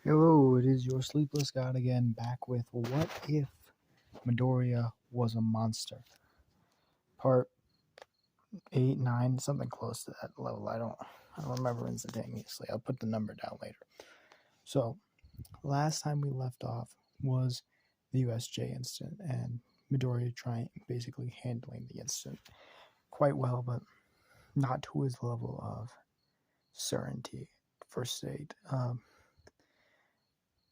Hello, it is your sleepless god again, back with What If Midoriya Was a Monster? Part 8, 9, something close to that level. I don't remember instantaneously. I'll put the number down later. So, last time we left off was the USJ incident, and Midoriya basically handling the incident quite well, but not to his level of certainty, first aid.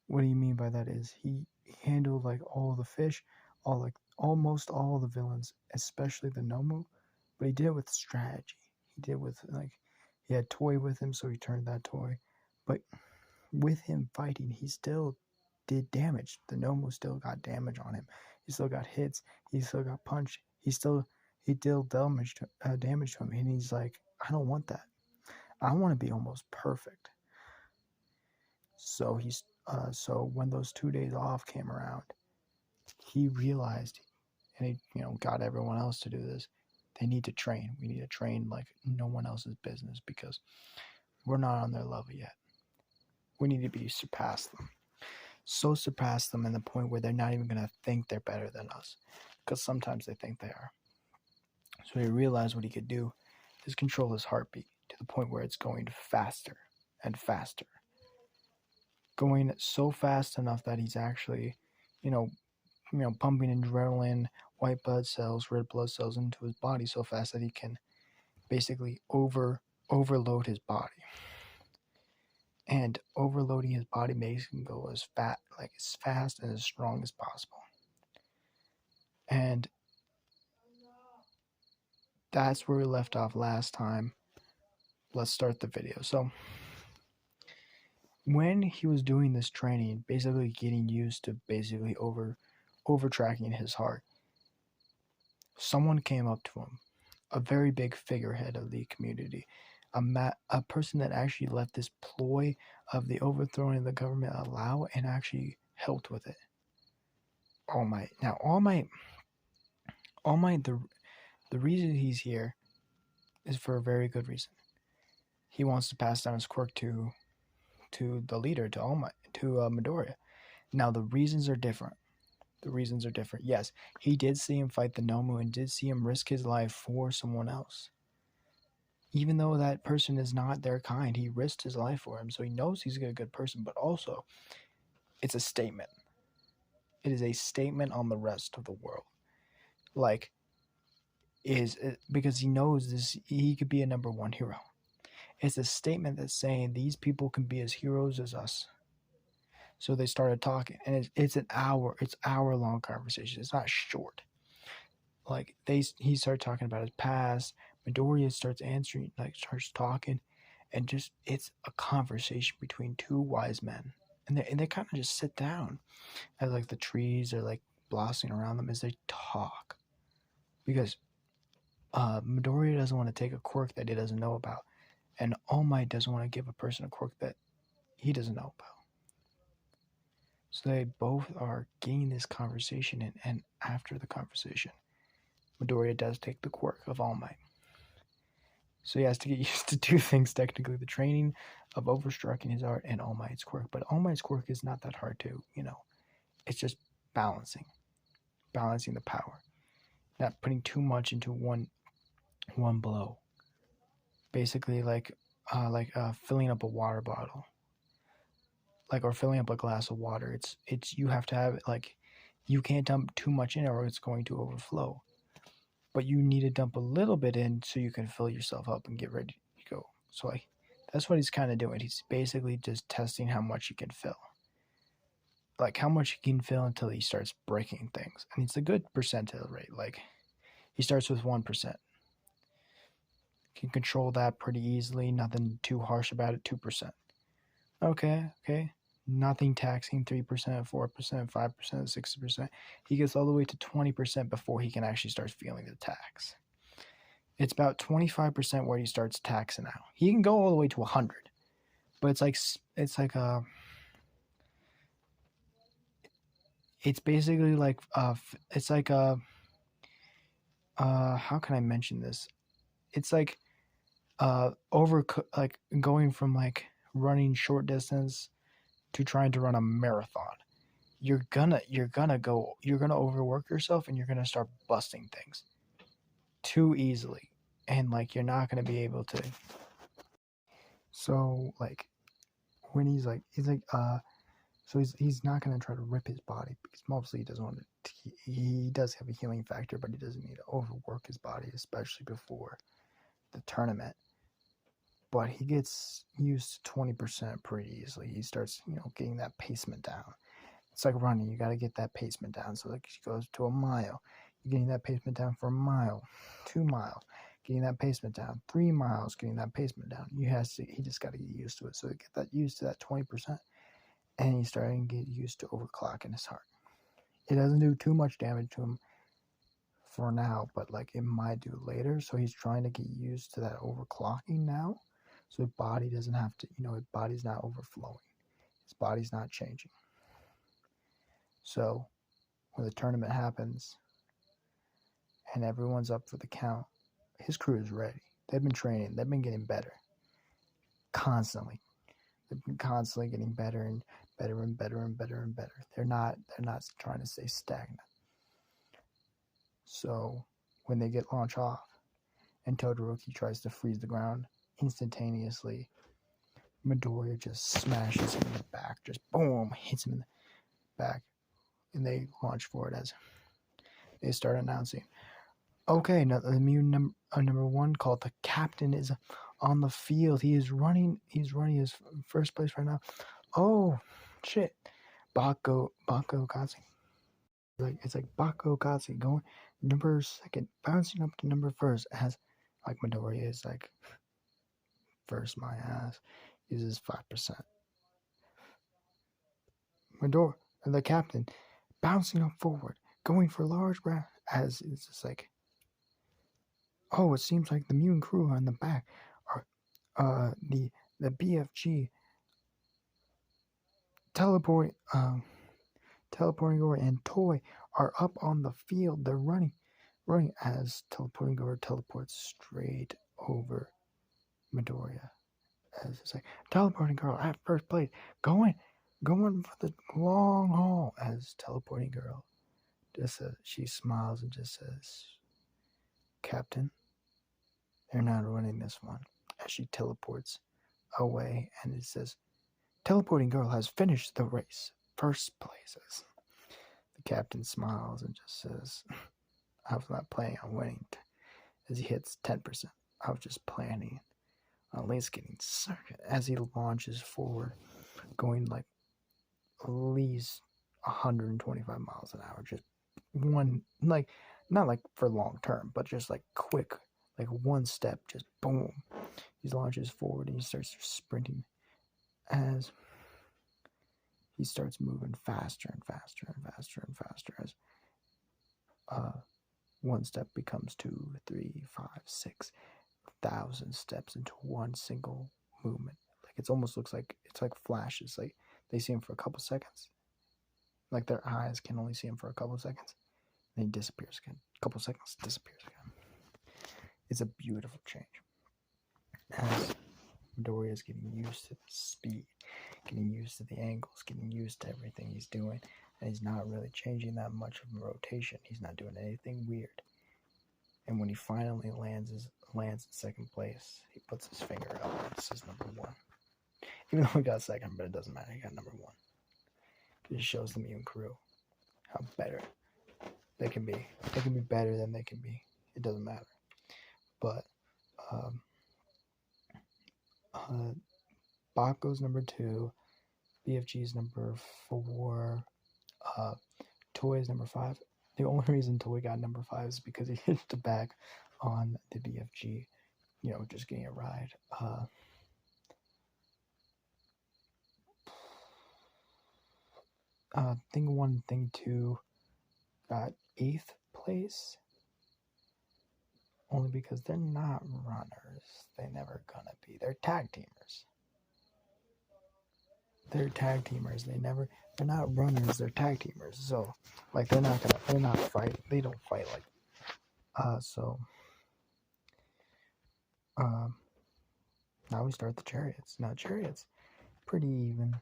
What do you mean by that is he handled like all the fish, almost all the villains, especially the Nomu, but he did it with strategy. He did it with he had toy with him, so he turned that toy. But with him fighting, he still did damage. The Nomu still got damage on him. He still got hits. He still got punched. He dealt damage to him, and he's like, I don't want that. I want to be almost perfect. So when those 2 days off came around, he realized, and he got everyone else to do this. They need to train. We need to train like no one else's business because we're not on their level yet. We need to surpass them. So surpass them in the point where they're not even gonna think they're better than us, because sometimes they think they are. So he realized what he could do is control his heartbeat to the point where it's going faster and faster. Going so fast enough that he's actually, pumping adrenaline, white blood cells, red blood cells into his body so fast that he can basically overload his body. And overloading his body makes him go as fast and as strong as possible. And that's where we left off last time. Let's start the video. So when he was doing this training, basically getting used to basically over tracking his heart, someone came up to him, a very big figurehead of the community, a person that actually let this ploy of the overthrowing of the government allow and actually helped with it. All Might. Now, All Might, the reason he's here is for a very good reason. He wants to pass down his quirk to the leader, to All Might, to Midoriya. Now, the reasons are different. Yes, he did see him fight the Nomu and did see him risk his life for someone else. Even though that person is not their kind, he risked his life for him, so he knows he's a good person, but also, it's a statement. It is a statement on the rest of the world. Because he knows this, he could be a number one hero. It's a statement that's saying these people can be as heroes as us. So they started talking, and it's hour-long conversation. It's not short. He started talking about his past. Midoriya starts answering, starts talking, and just it's a conversation between two wise men, and they kind of just sit down as the trees are blossoming around them as they talk, because Midoriya doesn't want to take a quirk that he doesn't know about, and All Might doesn't want to give a person a quirk that he doesn't know about. So they both are getting this conversation, and after the conversation, Midoriya does take the quirk of All Might. So he has to get used to two things, technically, the training of overstrucking his art and All Might's quirk. But All Might's quirk is not that hard to, it's just balancing the power. Not putting too much into one blow. Basically filling up a water bottle. Or filling up a glass of water. It's you have to have it, you can't dump too much in it or it's going to overflow. But you need to dump a little bit in so you can fill yourself up and get ready to go. So that's what he's kind of doing. He's basically just testing how much he can fill. How much he can fill until he starts breaking things. And it's a good percentile rate. He starts with 1%. Can control that pretty easily. Nothing too harsh about it. 2%. Okay. Nothing taxing. 3%, 4%, 5%, 60%. He gets all the way to 20% before he can actually start feeling the tax. It's about 25% where he starts taxing out. He can go all the way to 100, but it's basically how can I mention this? It's going from running short distance to trying to run a marathon. You're gonna overwork yourself, and you're gonna start busting things too easily, and like you're not gonna be able to. So like when he's not gonna try to rip his body because mostly he doesn't want to. He does have a healing factor, but he doesn't need to overwork his body, especially before the tournament. But he gets used to 20% pretty easily. He starts, getting that pacement down. It's like running. You got to get that pacement down. So like he goes to a mile. You're getting that pacement down for a mile, 2 miles, getting that pacement down, 3 miles, getting that pacement down. He just got to get used to it. So get that used to that 20%, and he's starting to get used to overclocking his heart. It doesn't do too much damage to him for now, but like it might do later. So he's trying to get used to that overclocking now. So his body doesn't have to, his body's not overflowing. His body's not changing. So when the tournament happens and everyone's up for the count, his crew is ready. They've been training. They've been getting better constantly. They've been constantly getting better and better and better and better and better. They're not trying to stay stagnant. So when they get launched off and Todoroki tries to freeze the ground, instantaneously Midoriya just smashes him in the back, just boom, hits him in the back, and they launch forward as they start announcing, okay, now the immune number one, called the captain, is on the field. He's running his first place right now. Oh shit. Bako Katsu. It's like Bako Katsu going number second, bouncing up to number first, as like Midoriya is like first, my ass, uses 5%. Midoriya, the captain, bouncing up forward, going for large ground, as it's just like, oh, it seems like the Mutant crew on the back are the BFG teleporting over, and Toy are up on the field. They're running as teleporting over teleports straight over Midoriya. As it's like, teleporting girl at first place, going for the long haul. As teleporting girl just says, she smiles and just says, Captain, they're not running this one. As she teleports away, and it says, teleporting girl has finished the race, first places. The captain smiles and just says, I was not planning on winning. As he hits 10%, I was just planning on at least getting second. As he launches forward, going like at least 125 miles an hour, just one, like not like for long term, but just like quick, like one step, just boom. He launches forward and he starts sprinting as he starts moving faster and faster and faster and faster as one step becomes 2, 3, 5, 6,000 steps into one single movement. Like it almost looks like it's like flashes. Like they see him for a couple seconds. Like their eyes can only see him for a couple seconds. Then he disappears again. A couple seconds, disappears again. It's a beautiful change. As Midoriya is getting used to the speed, getting used to the angles, getting used to everything he's doing, and he's not really changing that much of a rotation. He's not doing anything weird. And when he finally lands in second place, he puts his finger up and says number one. Even though he got second, but it doesn't matter. He got number one. It just shows the Mutant crew how better they can be. They can be better than they can be. It doesn't matter. But Bako's number 2, BFG's number 4, Toy's number 5. The only reason Toy got number 5 is because he hit the back on the BFG, just getting a ride. Thing 1, Thing 2 got 8th place. Only because they're not runners. They're never gonna be. They're tag teamers. They're not runners, they're tag teamers. So, like, they're not fighting. They don't fight like, now we start the chariots. Now, chariots, pretty even.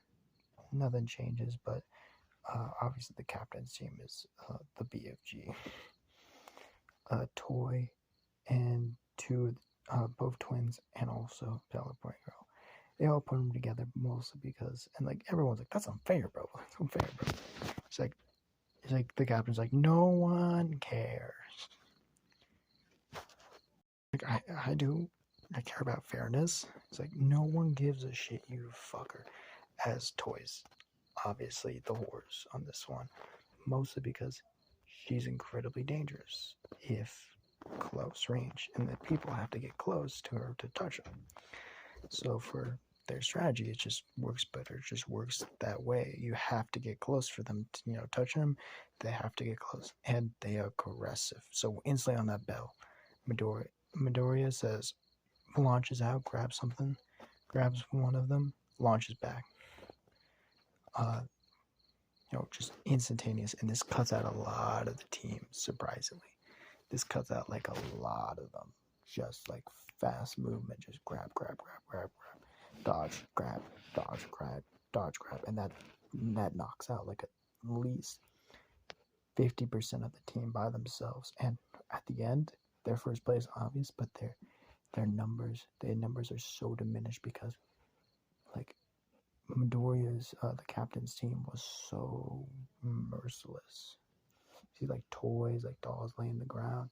nothing changes, but obviously the captain's team is the BFG, Toy, and both twins, and also Teleporting Girl. They all put them together mostly because, and like everyone's like, that's unfair, bro. That's unfair, bro. It's like the captain's like, no one cares. Like I do. I care about fairness. It's like no one gives a shit, you fucker. As Toys, obviously the horse on this one, mostly because she's incredibly dangerous if close range, and the people have to get close to her to touch her. So for their strategy, it just works better. It just works that way. You have to get close for them to, touch them. They have to get close, and they are aggressive. So instantly on that bell, Midoriya says, launches out, grabs something, grabs one of them, launches back. Just instantaneous, and this cuts out a lot of the team. Surprisingly, this cuts out like a lot of them. Just like fast movement, just grab, dodge, grab, dodge, grab, and that knocks out like at least 50% of the team by themselves. And at the end, their first place obvious, but their numbers are so diminished because like Midoriya's the captain's team was so merciless. You see like toys, like dolls laying the ground.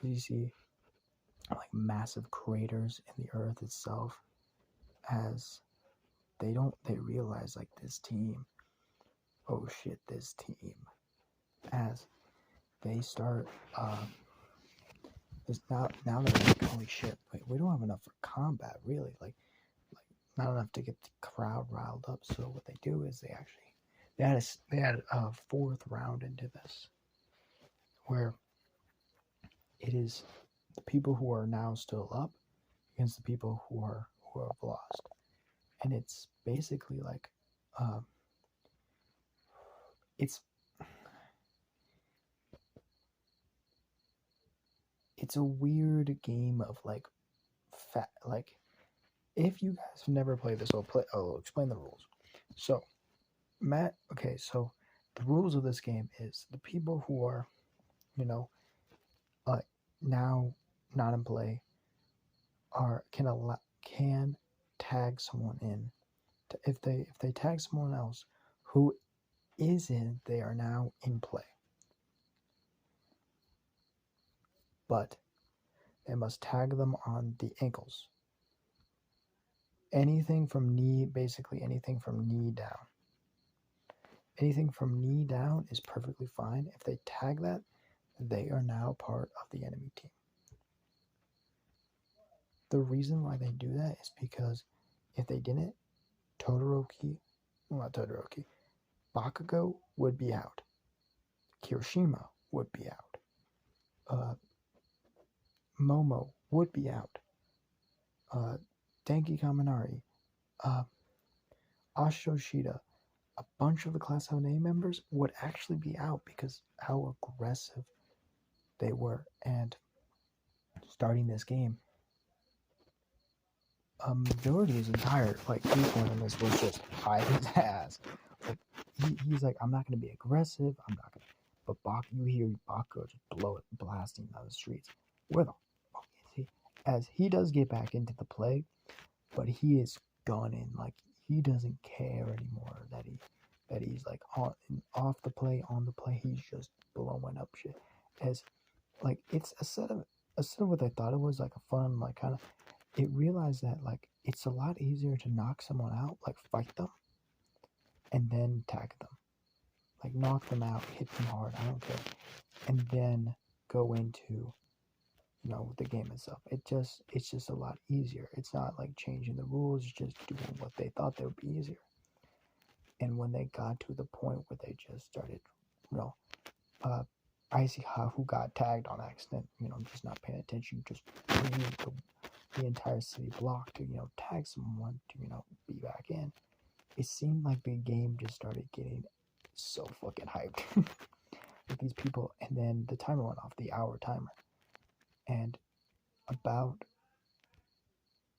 You see like massive craters in the earth itself, as they realize like this team, oh shit, this team, as they start now they're like, holy shit, wait, we don't have enough for combat, really, like not enough to get the crowd riled up. So what they do is they add a fourth round into this, where it is the people who are now still up against the people who have lost, and it's basically like it's a weird game of like if you guys have never played this, I'll explain the rules. So Matt, okay, so the rules of this game is the people who are now not in play can tag someone in. If they tag someone else who isn't, they are now in play, but they must tag them on the ankles. Basically anything from knee down. Anything from knee down is perfectly fine. If they tag that, they are now part of the enemy team. The reason why they do that is because if they didn't, Bakugo would be out. Kirishima would be out. Momo would be out. Denki Kaminari, Ashoshida, a bunch of the Class 7A members would actually be out because how aggressive they were. And starting this game, majority of his entire viewpoint on this was just hide his ass. Like he's like, I'm not gonna be aggressive. I'm not gonna. But you hear Bakugo just blasting down the streets. Where the fuck is he? As he does get back into the play, but he is gunning. Like he doesn't care anymore that he's like off the play, on the play. He's just blowing up shit. As like it's a set of what I thought it was, like a fun kind of. It realized that it's a lot easier to knock someone out, fight them, and then tag them. Knock them out, hit them hard, I don't care. And then go into, the game itself. It's just a lot easier. It's not changing the rules, it's just doing what they thought they would be easier. And when they got to the point where they just started, Icy who got tagged on accident, just not paying attention, just the entire city block to, tag someone to, be back in. It seemed like the game just started getting so fucking hyped with these people, and then the timer went off, the hour timer, and about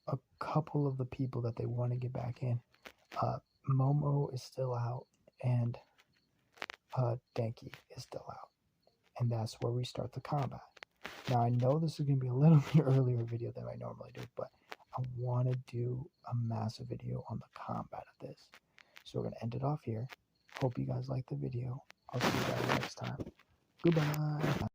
a couple of the people that they want to get back in, Momo is still out, and Denki is still out. And that's where we start the combat. Now, I know this is going to be a little bit earlier video than I normally do, but I want to do a massive video on the combat of this. So we're going to end it off here. Hope you guys liked the video. I'll see you guys next time. Goodbye.